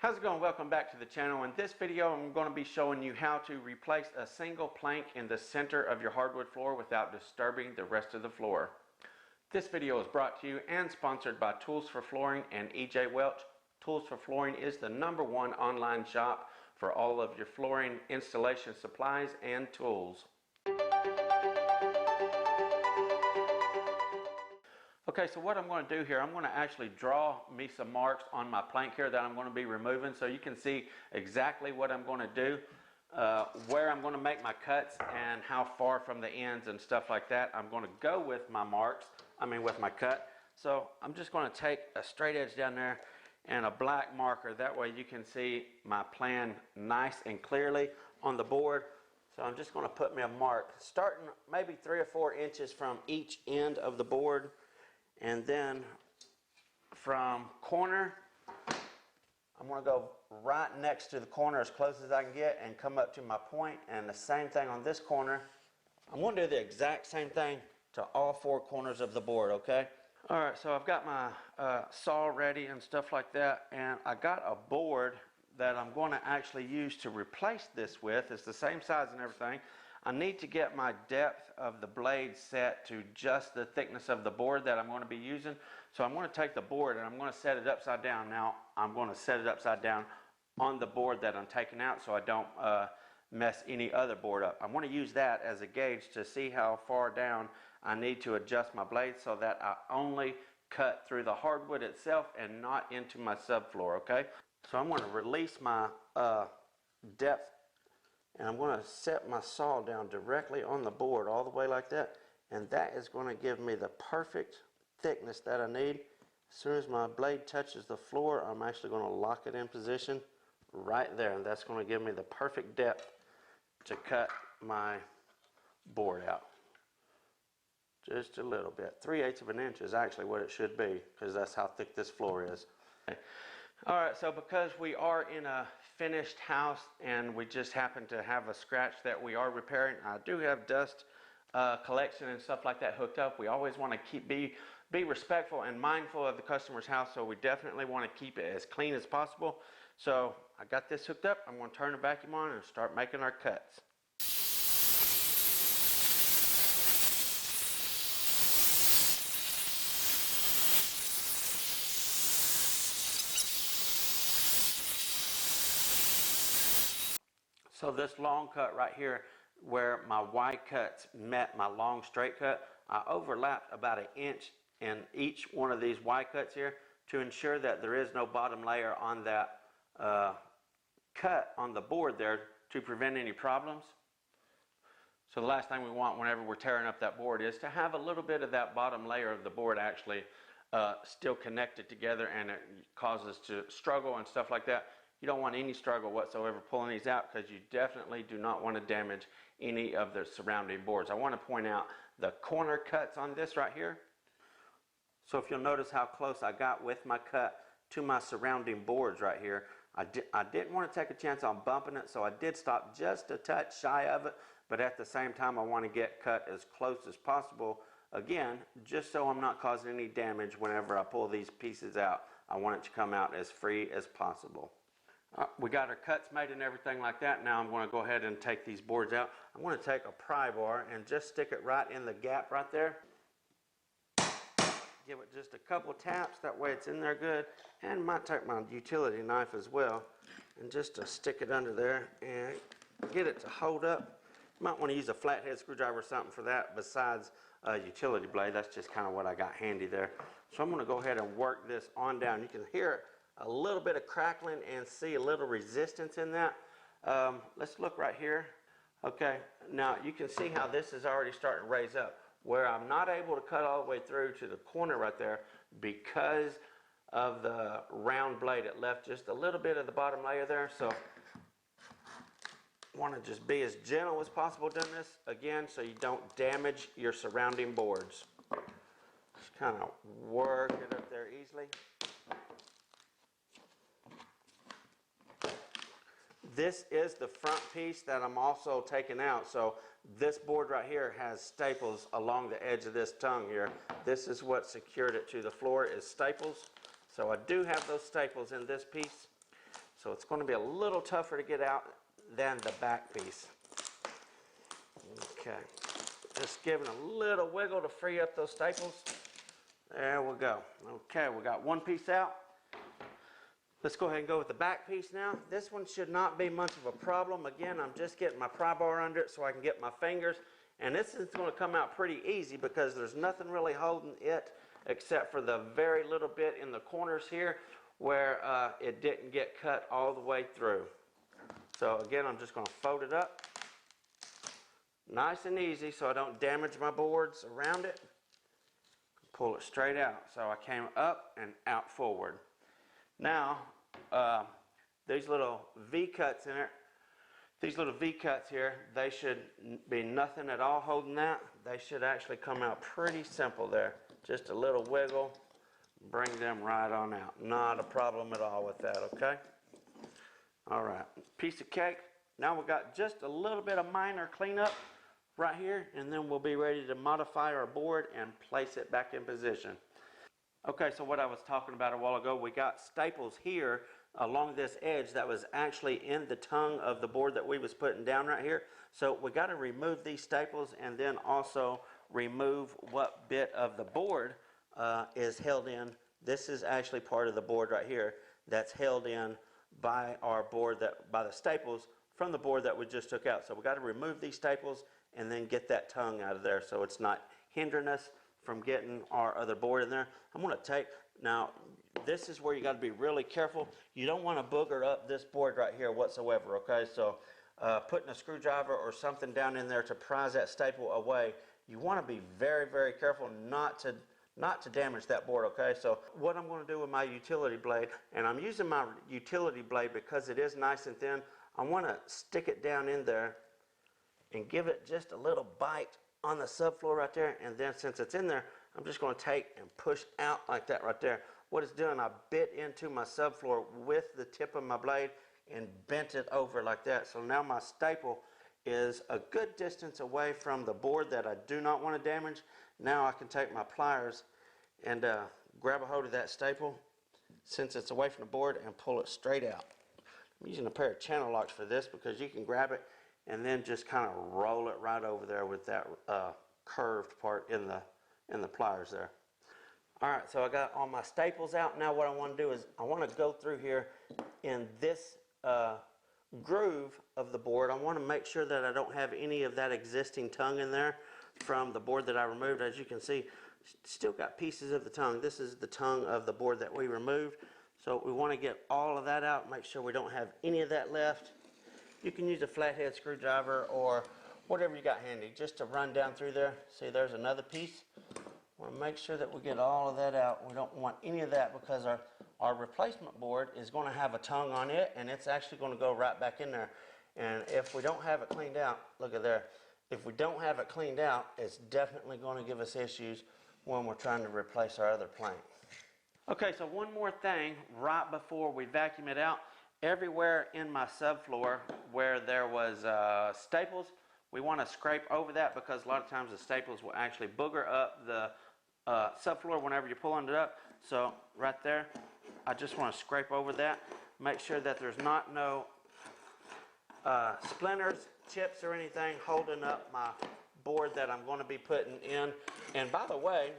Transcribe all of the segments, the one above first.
How's it going? Welcome back to the channel. In this video I'm going to be showing you how to replace a single plank in the center of your hardwood floor without disturbing the rest of the floor. This video is brought to you and sponsored by Tools for Flooring and EJ Welch. Tools for Flooring is the #1 online shop for all of your flooring installation supplies and tools. Okay, so what I'm going to do here, I'm going to actually draw me some marks on my plank here that I'm going to be removing so you can see exactly what I'm going to do, where I'm going to make my cuts and how far from the ends and stuff like that I'm going to go with my marks, with my cut. So I'm just going to take a straight edge down there and a black marker. That way you can see my plan nice and clearly on the board. So I'm just going to put me a mark starting maybe 3 or 4 inches from each end of the board. And then from corner, I'm going to go right next to the corner as close as I can get and come up to my point. And the same thing on this corner. I'm going to do the exact same thing to all 4 corners of the board, okay? Alright, so I've got my saw ready and stuff like that. And I got a board that I'm going to actually use to replace this with. It's the same size and everything. I need to get my depth of the blade set to just the thickness of the board that I'm going to be using. So I'm going to take the board and I'm going to set it upside down. Now I'm going to set it upside down on the board that I'm taking out so I don't mess any other board up. I'm going to use that as a gauge to see how far down I need to adjust my blade so that I only cut through the hardwood itself and not into my subfloor, okay? So I'm going to release my depth. And I'm going to set my saw down directly on the board all the way like that. And that is going to give me the perfect thickness that I need. As soon as my blade touches the floor, I'm actually going to lock it in position right there. And that's going to give me the perfect depth to cut my board out. Just a little bit. 3/8 of an inch is actually what it should be because that's how thick this floor is. Okay. Alright, so because we are in a finished house and we just happen to have a scratch that we are repairing, I do have dust collection and stuff like that hooked up. We always want to be respectful and mindful of the customer's house, so we definitely want to keep it as clean as possible. So I got this hooked up. I'm going to turn the vacuum on and start making our cuts. So this long cut right here where my wide cuts met my long straight cut, I overlapped about 1 inch in each one of these wide cuts here to ensure that there is no bottom layer on that cut on the board there to prevent any problems. So the last thing we want whenever we're tearing up that board is to have a little bit of that bottom layer of the board actually still connected together, and it causes to struggle and stuff like that. You don't want any struggle whatsoever pulling these out because you definitely do not want to damage any of the surrounding boards. I want to point out the corner cuts on this right here. So if you'll notice how close I got with my cut to my surrounding boards right here, I didn't want to take a chance on bumping it, so I did stop just a touch shy of it, but at the same time I want to get cut as close as possible, again, just so I'm not causing any damage whenever I pull these pieces out. I want it to come out as free as possible. We got our cuts made and everything like that. Now I'm going to go ahead and take these boards out. I'm going to take a pry bar and just stick it right in the gap right there. Give it just a couple taps, that way it's in there good. And might take my utility knife as well and just to stick it under there and get it to hold up. You might want to use a flathead screwdriver or something for that besides a utility blade. That's just kind of what I got handy there. So I'm going to go ahead and work this on down. You can hear it. A little bit of crackling and see a little resistance in that. Let's look right here. Okay, now you can see how this is already starting to raise up where I'm not able to cut all the way through to the corner right there because of the round blade. It left just a little bit of the bottom layer there, so want to just be as gentle as possible doing this again so you don't damage your surrounding boards. Just kind of work it up there easily. This is the front piece that I'm also taking out. So this board right here has staples along the edge of this tongue here. This is what secured it to the floor, is staples. So I do have those staples in this piece. So it's going to be a little tougher to get out than the back piece. Okay, just giving a little wiggle to free up those staples. There we go. Okay, we got one piece out. Let's go ahead and go with the back piece now. This one should not be much of a problem. Again, I'm just getting my pry bar under it so I can get my fingers. And this is going to come out pretty easy because there's nothing really holding it except for the very little bit in the corners here where it didn't get cut all the way through. So again, I'm just going to fold it up. Nice and easy so I don't damage my boards around it. Pull it straight out. So I came up and out forward. Now, these little V-cuts in it, these little V-cuts here, they should be nothing at all holding that. They should actually come out pretty simple there. Just a little wiggle, bring them right on out. Not a problem at all with that, okay? All right, piece of cake. Now we've got just a little bit of minor cleanup right here, and then we'll be ready to modify our board and place it back in position. Okay, so what I was talking about a while ago, we got staples here along this edge that was actually in the tongue of the board that we was putting down right here. So we got to remove these staples and then also remove what bit of the board is held in. This is actually part of the board right here that's held in by our board, by the staples from the board that we just took out. So we got to remove these staples and then get that tongue out of there so it's not hindering us from getting our other board in there. I'm going to take, now this is where you got to be really careful. You don't want to booger up this board right here whatsoever, okay? So putting a screwdriver or something down in there to prise that staple away, you want to be very, very careful not to damage that board, okay? So what I'm going to do with my utility blade, and I'm using my utility blade because it is nice and thin, I want to stick it down in there and give it just a little bite on the subfloor right there, and then since it's in there, I'm just going to take and push out like that right there. What it's doing, I bit into my subfloor with the tip of my blade and bent it over like that. So now my staple is a good distance away from the board that I do not want to damage. Now I can take my pliers and grab a hold of that staple since it's away from the board and pull it straight out. I'm using a pair of channel locks for this because you can grab it and then just kind of roll it right over there with that curved part in the pliers there. All right, so I got all my staples out. Now what I want to do is I want to go through here in this groove of the board. I want to make sure that I don't have any of that existing tongue in there from the board that I removed. As you can see, still got pieces of the tongue. This is the tongue of the board that we removed. So we want to get all of that out, make sure we don't have any of that left. You can use a flathead screwdriver or whatever you got handy just to run down through there. See, there's another piece. Want to make sure that we get all of that out. We don't want any of that because our replacement board is going to have a tongue on it, and it's actually going to go right back in there. And if we don't have it cleaned out, look at there. If we don't have it cleaned out, it's definitely going to give us issues when we're trying to replace our other plank. Okay, so one more thing right before we vacuum it out. Everywhere in my subfloor where there was staples, we want to scrape over that because a lot of times the staples will actually booger up the subfloor whenever you're pulling it up. So right there, I just want to scrape over that. Make sure that there's no splinters, chips, or anything holding up my board that I'm going to be putting in. And by the way,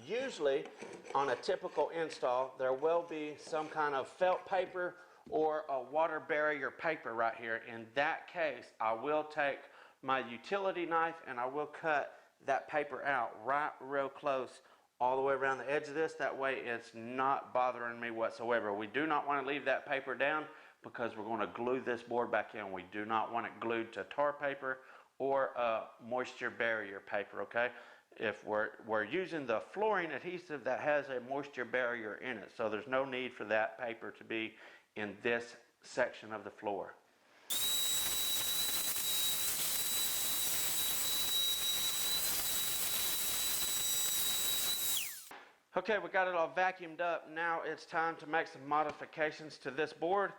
usually on a typical install, there will be some kind of felt paper or a water barrier paper right here. In that case, I will take my utility knife and I will cut that paper out right real close all the way around the edge of this. That way it's not bothering me whatsoever. We do not want to leave that paper down because we're going to glue this board back in. We do not want it glued to tar paper or moisture barrier paper, okay? If we're using the flooring adhesive that has a moisture barrier in it, so there's no need for that paper to be in this section of the floor. Okay, we got it all vacuumed up. Now it's time to make some modifications to this board.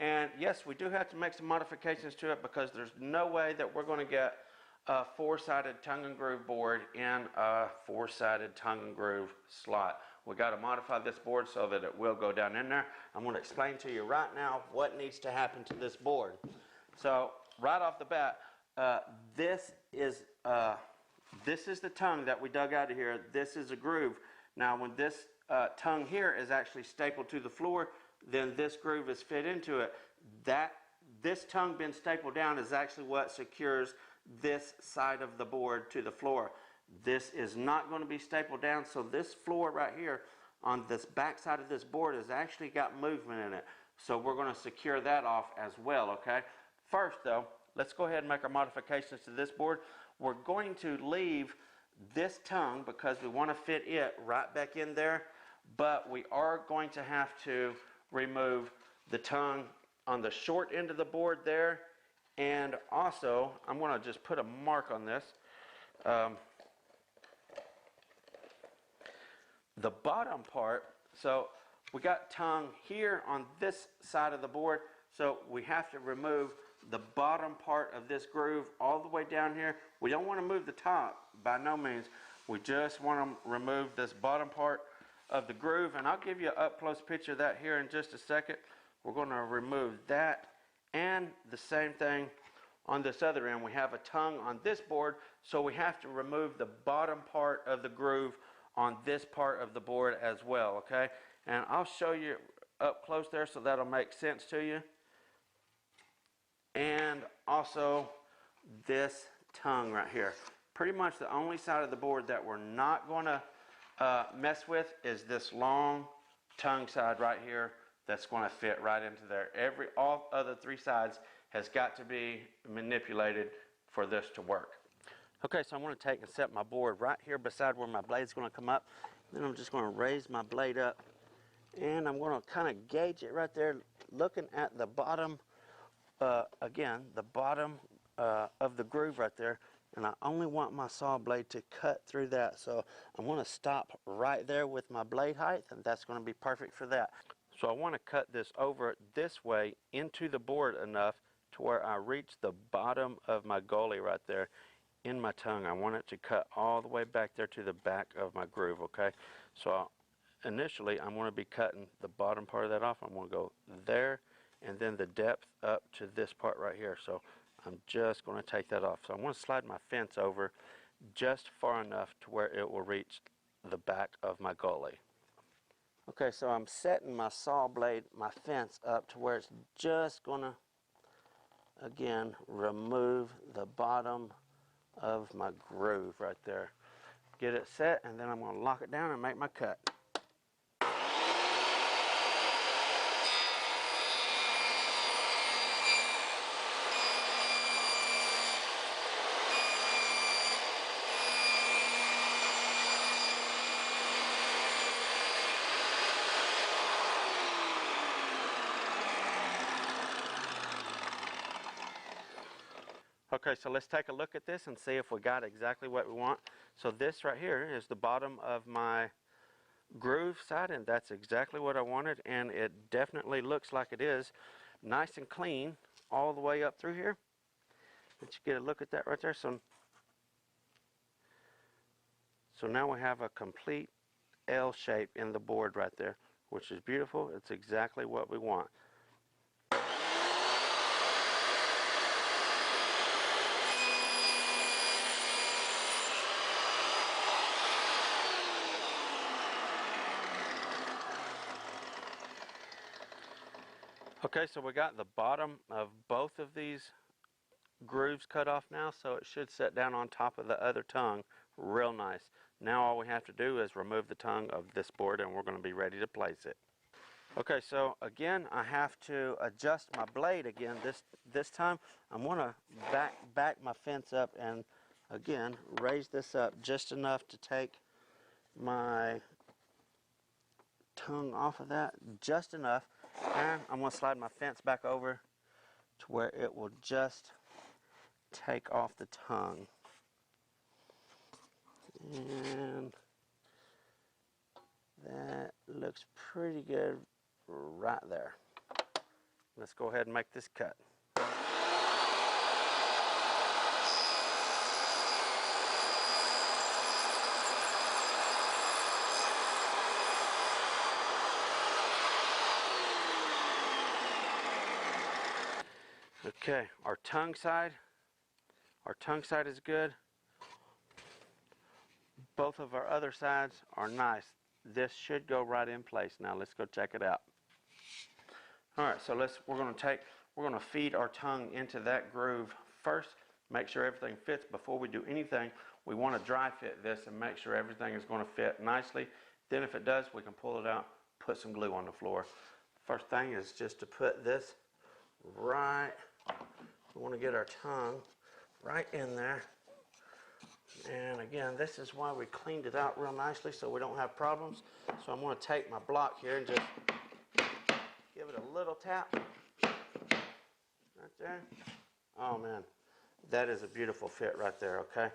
And yes, we do have to make some modifications to it because there's no way that we're going to get a four-sided tongue and groove board in a four-sided tongue and groove slot. We got to modify this board so that it will go down in there. I'm going to explain to you right now what needs to happen to this board. So right off the bat, this is the tongue that we dug out of here. This is a groove. Now when this tongue here is actually stapled to the floor, then this groove is fit into it. This tongue being stapled down is actually what secures this side of the board to the floor. This is not going to be stapled down, so this floor right here on this back side of this board has actually got movement in it. So we're going to secure that off as well, okay? First though, let's go ahead and make our modifications to this board. We're going to leave this tongue because we want to fit it right back in there, but we are going to have to remove the tongue on the short end of the board there, and also I'm going to just put a mark on this. The bottom part, so we got tongue here on this side of the board, so we have to remove the bottom part of this groove all the way down here. We don't want to move the top, by no means. We just want to remove this bottom part of the groove, and I'll give you an up-close picture of that here in just a second. We're going to remove that, and the same thing on this other end. We have a tongue on this board, so we have to remove the bottom part of the groove on this part of the board as well, okay? And I'll show you up close there so that'll make sense to you. And also this tongue right here. Pretty much the only side of the board that we're not going to mess with is this long tongue side right here that's going to fit right into there. All other three sides has got to be manipulated for this to work. Okay, so I'm going to take and set my board right here beside where my blade's going to come up. Then I'm just going to raise my blade up, and I'm going to kind of gauge it right there, looking at the bottom, again, the bottom of the groove right there. And I only want my saw blade to cut through that. So I'm going to stop right there with my blade height, and that's going to be perfect for that. So I want to cut this over this way into the board enough to where I reach the bottom of my gully right there in my tongue. I want it to cut all the way back there to the back of my groove, okay? So initially I'm going to be cutting the bottom part of that off. I'm going to go there, and then the depth up to this part right here. So I'm just going to take that off. So I'm going to slide my fence over just far enough to where it will reach the back of my gully. Okay, so I'm setting my saw blade, my fence up to where it's just going to, again, remove the bottom of my groove right there. Get it set, and then I'm going to lock it down and make my cut. Okay, so let's take a look at this and see if we got exactly what we want. So this right here is the bottom of my groove side, and that's exactly what I wanted, and it definitely looks like it is. Nice and clean all the way up through here. Let's get a look at that right there. So now we have a complete L shape in the board right there, which is beautiful. It's exactly what we want. Okay, so we got the bottom of both of these grooves cut off now, so it should set down on top of the other tongue real nice. Now all we have to do is remove the tongue of this board, and we're going to be ready to place it. Okay, so again, I have to adjust my blade again. This time I'm going to back my fence up and again raise this up just enough to take my tongue off of that, just enough. And I'm going to slide my fence back over to where it will just take off the tongue. And that looks pretty good right there. Let's go ahead and make this cut. Okay, our tongue side is good. Both of our other sides are nice. This should go right in place. Now let's go check it out. All right, so we're going to feed our tongue into that groove first. Make sure everything fits before we do anything. We want to dry fit this and make sure everything is going to fit nicely. Then if it does, we can pull it out, put some glue on the floor. First thing is just to put this right, we want to get our tongue right in there. And again, this is why we cleaned it out real nicely so we don't have problems. So I'm going to take my block here and just give it a little tap. Right there. Oh man, that is a beautiful fit right there, okay?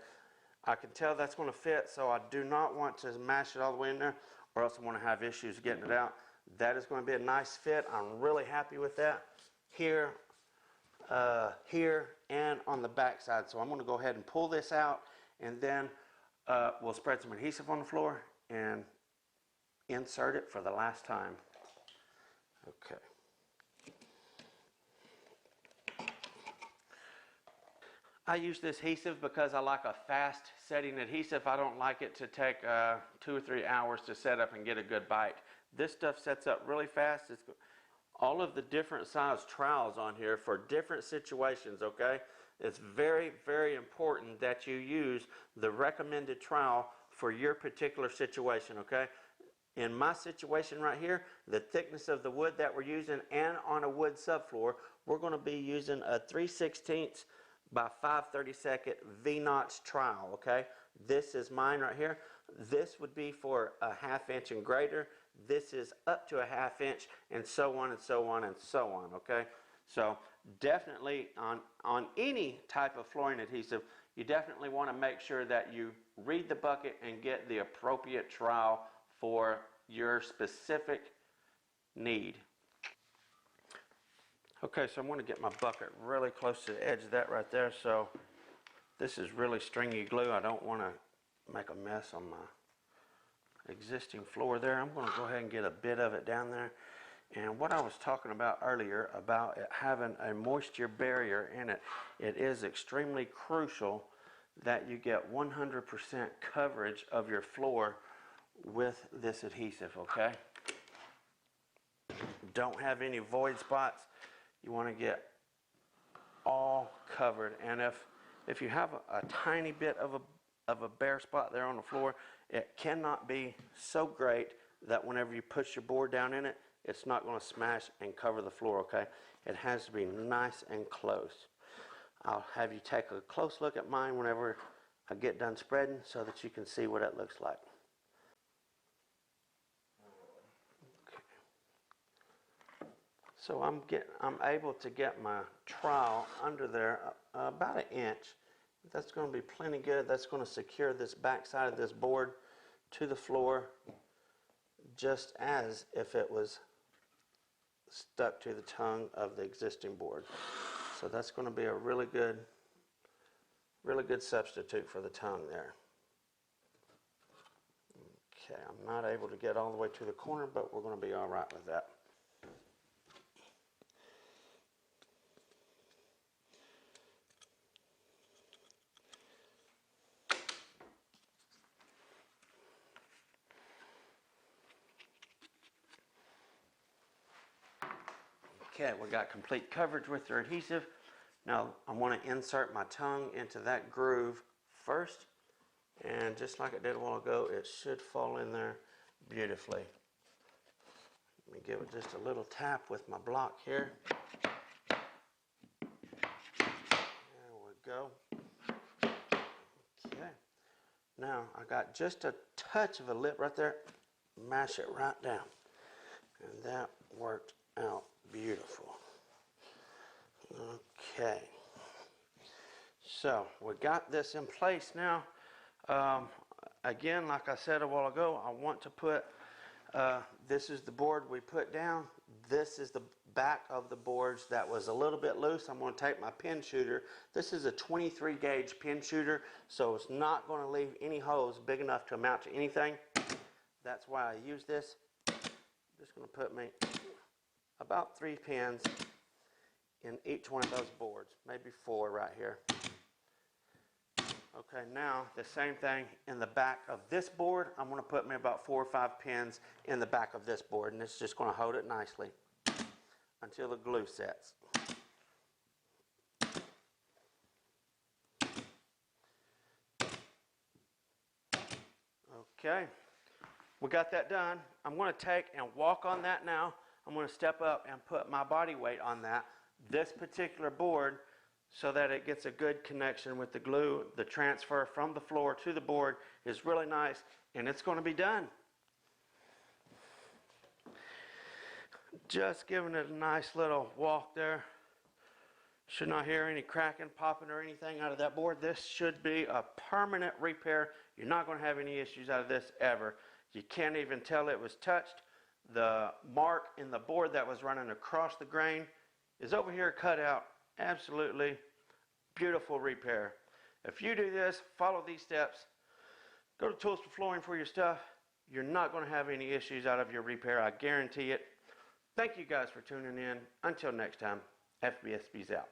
I can tell that's going to fit, so I do not want to mash it all the way in there or else I'm going to have issues getting it out. That is going to be a nice fit. I'm really happy with that. Here, and on the back side. So I'm going to go ahead and pull this out, and then we'll spread some adhesive on the floor and insert it for the last time. Okay. I use this adhesive because I like a fast setting adhesive. I don't like it to take 2 or 3 hours to set up and get a good bite. This stuff sets up really fast. It's all of the different size trowels on here for different situations, okay? It's very, very important that you use the recommended trowel for your particular situation, okay? In my situation right here, the thickness of the wood that we're using and on a wood subfloor, we're going to be using a 3/16 by 5/32 V-notch trowel, okay? This is mine right here. This would be for a 1/2 inch and greater. This is up to a 1/2 inch, and so on and so on and so on, okay? So definitely on any type of flooring adhesive, you definitely want to make sure that you read the bucket and get the appropriate trowel for your specific need. Okay, so I'm going to get my bucket really close to the edge of that right there. So this is really stringy glue. I don't want to make a mess on my existing floor there. I'm going to go ahead and get a bit of it down there. And what I was talking about earlier about it having a moisture barrier in it, it is extremely crucial that you get 100% coverage of your floor with this adhesive, okay? Don't have any void spots. You want to get all covered. And if you have a tiny bit of a bare spot there on the floor, it cannot be so great that whenever you put your board down in it, it's not going to smash and cover the floor, okay? It has to be nice and close. I'll have you take a close look at mine whenever I get done spreading so that you can see what it looks like. Okay. So I'm able to get my trowel under there about 1 inch. That's going to be plenty good. That's going to secure this back side of this board to the floor just as if it was stuck to the tongue of the existing board. So that's going to be a really good substitute for the tongue there. Okay, I'm not able to get all the way to the corner, but we're going to be all right with that. Okay, we got complete coverage with our adhesive. Now I want to insert my tongue into that groove first, and just like it did a while ago, it should fall in there beautifully. Let me give it just a little tap with my block here. There we go. Okay. Now I got just a touch of a lip right there. Mash it right down, and that worked out beautiful. Okay, so we got this in place now. Again, like I said a while ago, I want to put this is the board we put down. This is the back of the boards that was a little bit loose. I'm going to take my pin shooter. This is a 23 gauge pin shooter, so it's not going to leave any holes big enough to amount to anything. That's why I use this. I'm just going to put me about 3 pins in each one of those boards, maybe 4 right here. Okay, now the same thing in the back of this board. I'm going to put me about 4 or 5 pins in the back of this board, and it's just going to hold it nicely until the glue sets. Okay, we got that done. I'm going to take and walk on that now. I'm going to step up and put my body weight on this particular board, so that it gets a good connection with the glue. The transfer from the floor to the board is really nice, and it's going to be done. Just giving it a nice little walk there. Should not hear any cracking, popping, or anything out of that board. This should be a permanent repair. You're not going to have any issues out of this ever. You can't even tell it was touched. The mark in the board that was running across the grain is over here cut out. Absolutely beautiful repair. If you do this, follow these steps, go to Tools for Flooring for your stuff, you're not going to have any issues out of your repair. I guarantee it. Thank you guys for tuning in. Until next time, FBSB's out.